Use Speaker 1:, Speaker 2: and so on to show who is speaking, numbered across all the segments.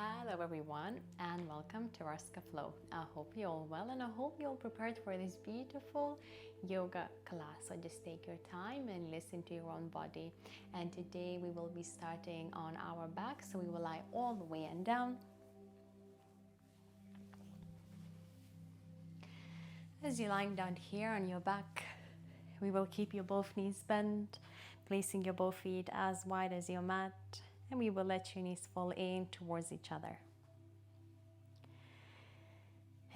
Speaker 1: Hello everyone and welcome to Raska Flow. I hope you're all well and I hope you're all prepared for this beautiful yoga class. So just take your time and listen to your own body. And today we will be starting on our back, so we will lie all the way and down. As you're lying down here on your back, we will keep your both knees bent, placing your both feet as wide as your mat, and we will let your knees fall in towards each other.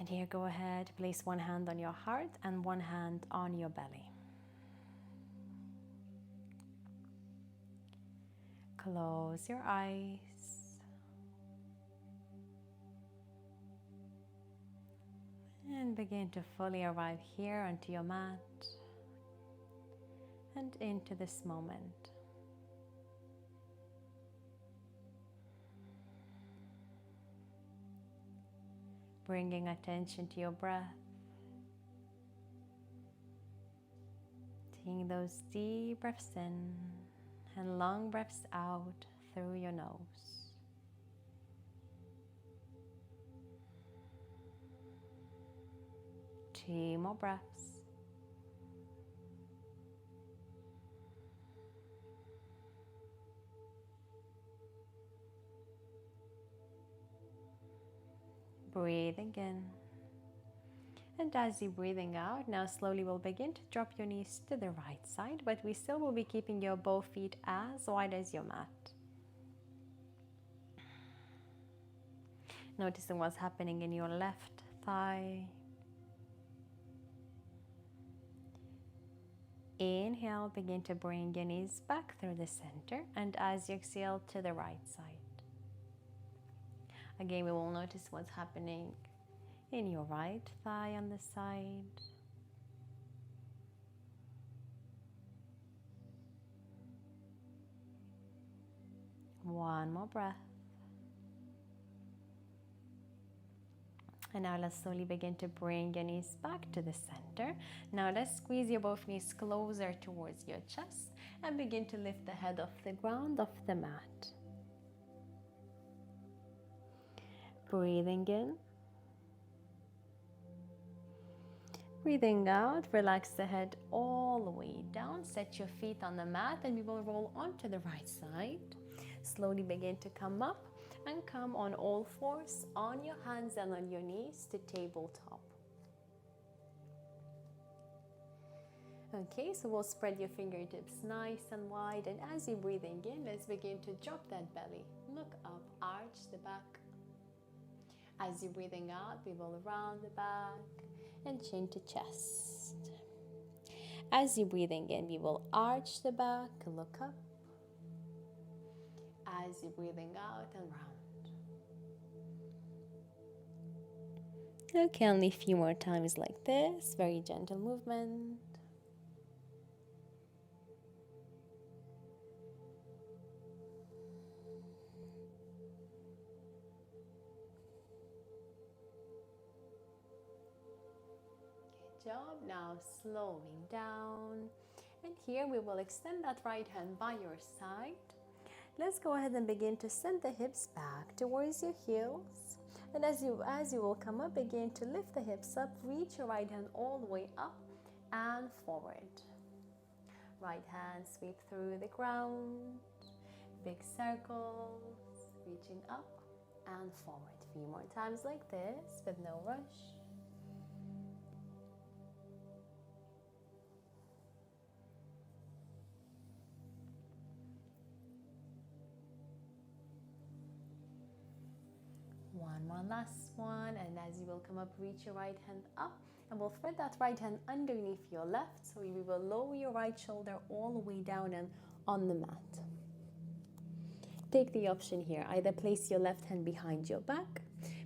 Speaker 1: And here, go ahead, place one hand on your heart and one hand on your belly. Close your eyes. And begin to fully arrive here onto your mat and into this moment. Bringing attention to your breath. Taking those deep breaths in and long breaths out through your nose. Two more breaths. Breathing in. And as you're breathing out, now slowly we'll begin to drop your knees to the right side, but we still will be keeping your both feet as wide as your mat. Noticing what's happening in your left thigh. Inhale, begin to bring your knees back through the center, and as you exhale, to the right side. Again, we will notice what's happening in your right thigh on the side. One more breath. And now let's slowly begin to bring your knees back to the center. Now let's squeeze your both knees closer towards your chest and begin to lift the head off the ground, off the mat. Breathing in. Breathing out, relax the head all the way down. Set your feet on the mat and we will roll onto the right side. Slowly begin to come up and come on all fours, on your hands and on your knees to tabletop. Okay, so we'll spread your fingertips nice and wide, and as you're breathing in, let's begin to drop that belly. Look up, arch the back. As you're breathing out, we will round the back and chin to chest. As you're breathing in, we will arch the back, look up. As you're breathing out and round. Okay, only a few more times like this. Very gentle movement. Good job. Now slowing down. And here we will extend that right hand by your side. Let's go ahead and begin to send the hips back towards your heels. And as you will come up, begin to lift the hips up, reach your right hand all the way up and forward. Right hand sweep through the ground, big circles, reaching up and forward. A few more times like this with no rush. One last one, and as you will come up, reach your right hand up and we'll thread that right hand underneath your left, so we will lower your right shoulder all the way down and on the mat. Take the option here, either place your left hand behind your back,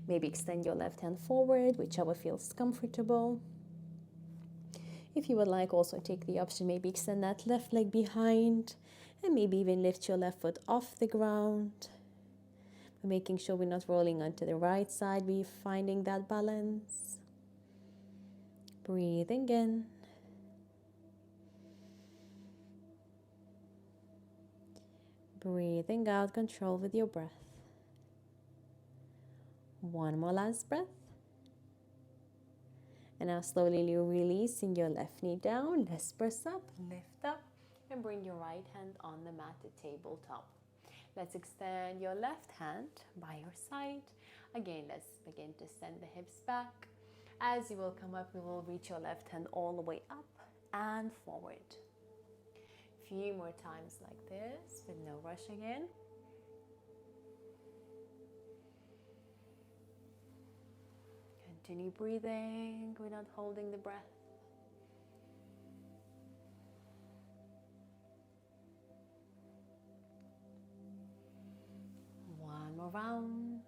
Speaker 1: maybe extend your left hand forward, whichever feels comfortable. If you would like, also take the option, maybe extend that left leg behind and maybe even lift your left foot off the ground. Making sure we're not rolling onto the right side, we're finding that balance. Breathing in. Breathing out, control with your breath. One more last breath. And now slowly releasing your left knee down. Let's press up, lift up, and bring your right hand on the mat to tabletop. Let's extend your left hand by your side. Again, let's begin to send the hips back. As you will come up, you will reach your left hand all the way up and forward. Few more times like this with no rush again. Continue breathing without holding the breath. One more round.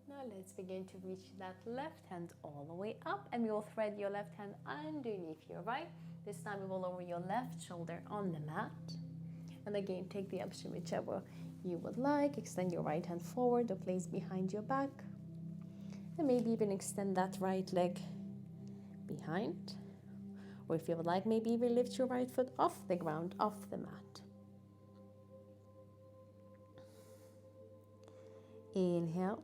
Speaker 1: Now let's begin to reach that left hand all the way up, and we will thread your left hand underneath your right. This time we will lower your left shoulder on the mat. And again, take the option whichever you would like. Extend your right hand forward or place behind your back. And maybe even extend that right leg behind. Or if you would like, maybe even lift your right foot off the ground, off the mat. Inhale.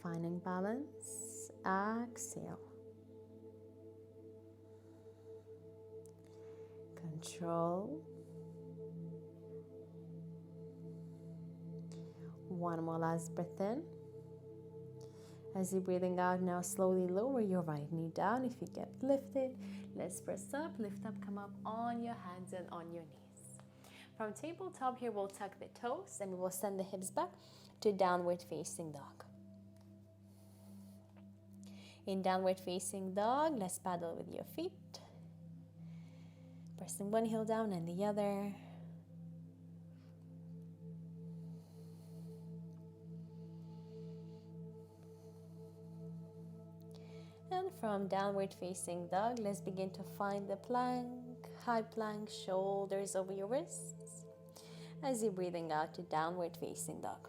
Speaker 1: Finding balance. Exhale. Control. One more last breath in. As you're breathing out, now slowly lower your right knee down. If you get lifted, let's press up, lift up, come up on your hands and on your knees. From tabletop here, we'll tuck the toes and we will send the hips back to downward facing dog. In downward facing dog, let's paddle with your feet. Pressing one heel down and the other. And from downward facing dog, let's begin to find the plank, high plank, shoulders over your wrists. As you're breathing out to downward facing dog.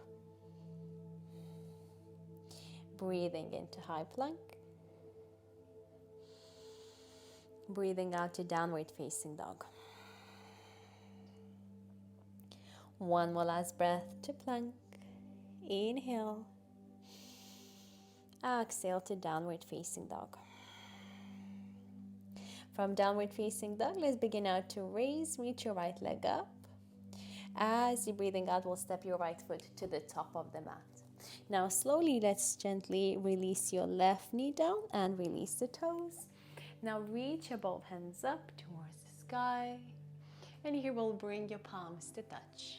Speaker 1: Breathing into high plank. Breathing out to downward facing dog. One more last breath to plank. Inhale. Exhale to downward facing dog. From downward facing dog, let's begin out to raise, reach your right leg up. As you're breathing out, we'll step your right foot to the top of the mat. Now slowly, let's gently release your left knee down and release the toes. Now reach your both hands up towards the sky. And here we'll bring your palms to touch.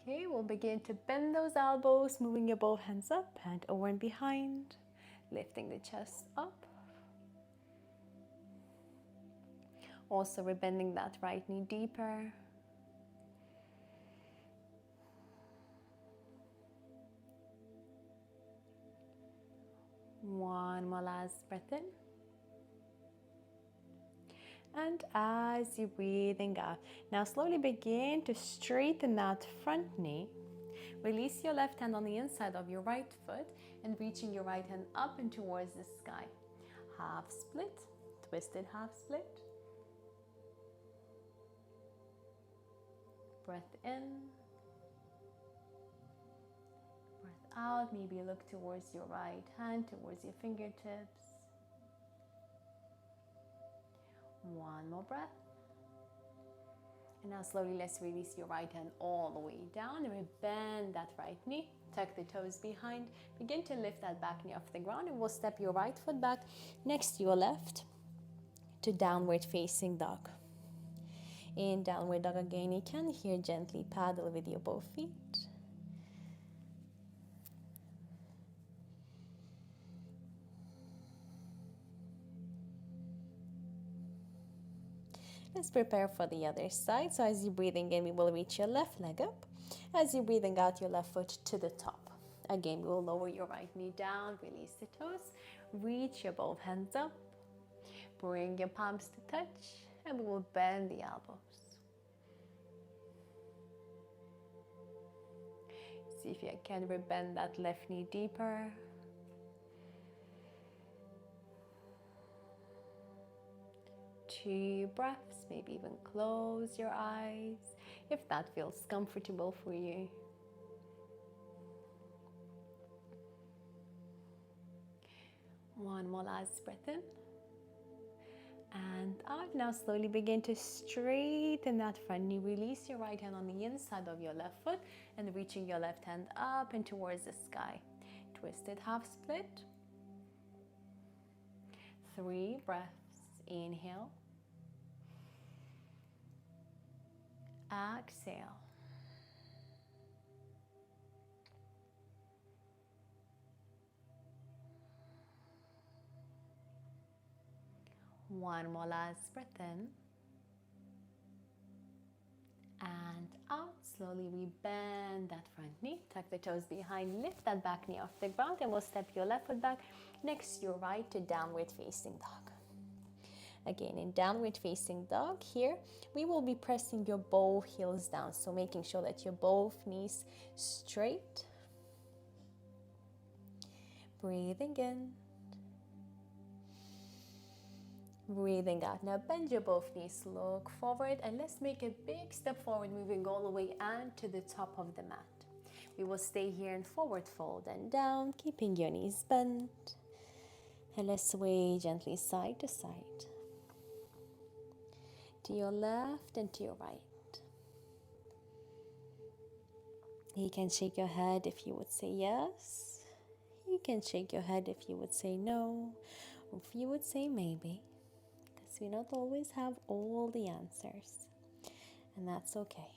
Speaker 1: Okay, we'll begin to bend those elbows, moving your both hands up and over and behind. Lifting the chest up. Also, we're bending that right knee deeper. One more last breath in. And as you're breathing out, now slowly begin to straighten that front knee. Release your left hand on the inside of your right foot and reaching your right hand up and towards the sky. Half split, twisted half split. Breath in. Breath out. Maybe look towards your right hand, towards your fingertips. One more breath. And now slowly let's release your right hand all the way down. And we bend that right knee. Tuck the toes behind. Begin to lift that back knee off the ground. And we'll step your right foot back next to your left to downward facing dog. In downward dog again, you can here gently paddle with your both feet. Let's prepare for the other side. So as you're breathing in, we will reach your left leg up. As you're breathing out, your left foot to the top. Again, we will lower your right knee down, release the toes, reach your both hands up, bring your palms to touch, and we will bend the elbows. See if you can rebend that left knee deeper. Two breaths, maybe even close your eyes. if that feels comfortable for you. One more last breath in and out. Now slowly begin to straighten that front knee. Release your right hand on the inside of your left foot and reaching your left hand up and towards the sky. Twisted half split. 3 breaths. Inhale. Exhale. One more last breath in and out. Slowly we bend that front knee, tuck the toes behind, lift that back knee off the ground, and we'll step your left foot back next to your right to downward facing dog. Again, in downward facing dog, here we will be pressing your both heels down, so making sure that your both knees straight. Breathing in. Breathing out. Now bend your both knees, look forward, and let's make a big step forward, moving all the way and to the top of the mat. We will stay here in forward fold and down, keeping your knees bent. And let's sway gently side to side, to your left and to your right. You can shake your head if you would say yes. You can shake your head if you would say no, or if you would say maybe. We don't always have all the answers, and that's okay.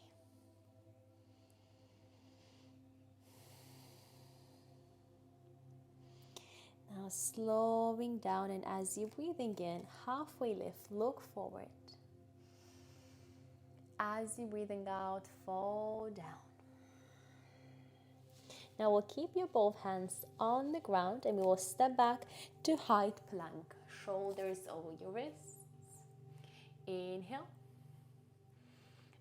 Speaker 1: Now slowing down, and as you're breathing in, halfway lift, look forward. As you're breathing out, fall down. Now we'll keep your both hands on the ground and we will step back to height plank. Shoulders over your wrists. Inhale.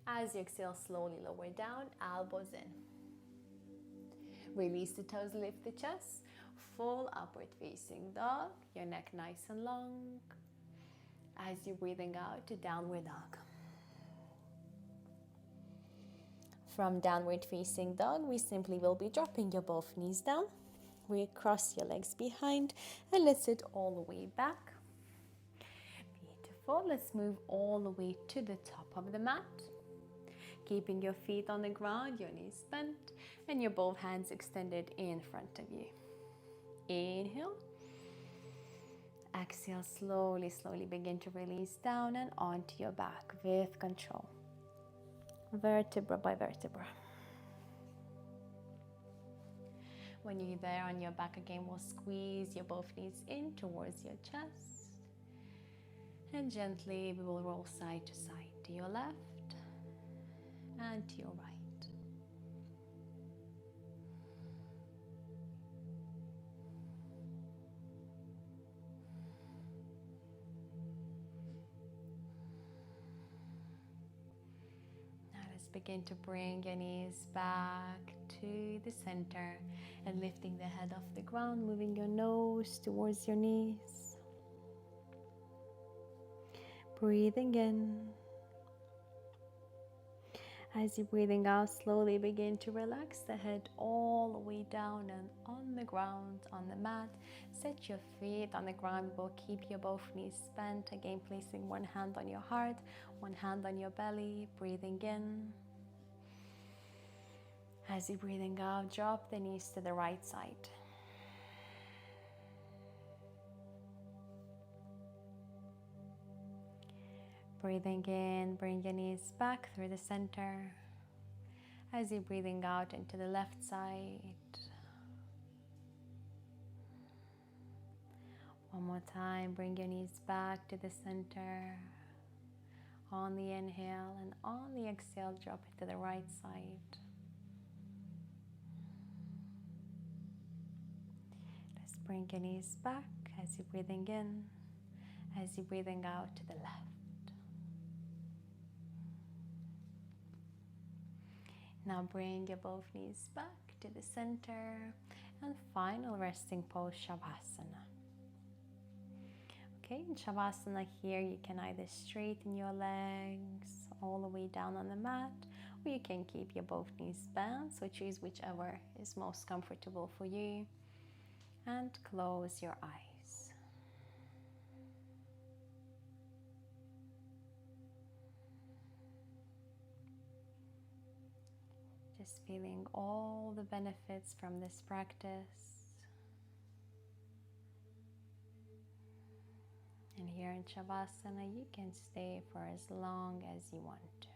Speaker 1: As you exhale, slowly lower down, elbows in. Release the toes, lift the chest. Full upward facing dog. Your neck nice and long. As you're breathing out to downward dog. From downward facing dog, we simply will be dropping your both knees down. We cross your legs behind and let's sit all the way back. Let's move all the way to the top of the mat. Keeping your feet on the ground, your knees bent, and your both hands extended in front of you. Inhale. Exhale, slowly, slowly begin to release down and onto your back with control. Vertebra by vertebra. When you're there on your back again, we'll squeeze your both knees in towards your chest. And gently we will roll side to side, to your left and to your right. Now let's begin to bring your knees back to the center and lifting the head off the ground, moving your nose towards your knees. Breathing in. As you're breathing out, slowly begin to relax the head all the way down and on the ground, on the mat. Set your feet on the ground. We'll keep your both knees bent. Again, placing one hand on your heart, one hand on your belly. Breathing in. As you're breathing out, drop the knees to the right side. Breathing in, bring your knees back through the center. As you're breathing out into the left side. One more time, bring your knees back to the center. On the inhale and on the exhale, drop it to the right side. Let's bring your knees back as you're breathing in, as you're breathing out to the left. Now bring your both knees back to the center and final resting pose, shavasana. Okay, in shavasana here you can either straighten your legs all the way down on the mat or you can keep your both knees bent, so choose whichever is most comfortable for you, and close your eyes. Just feeling all the benefits from this practice. And here in Shavasana, you can stay for as long as you want to.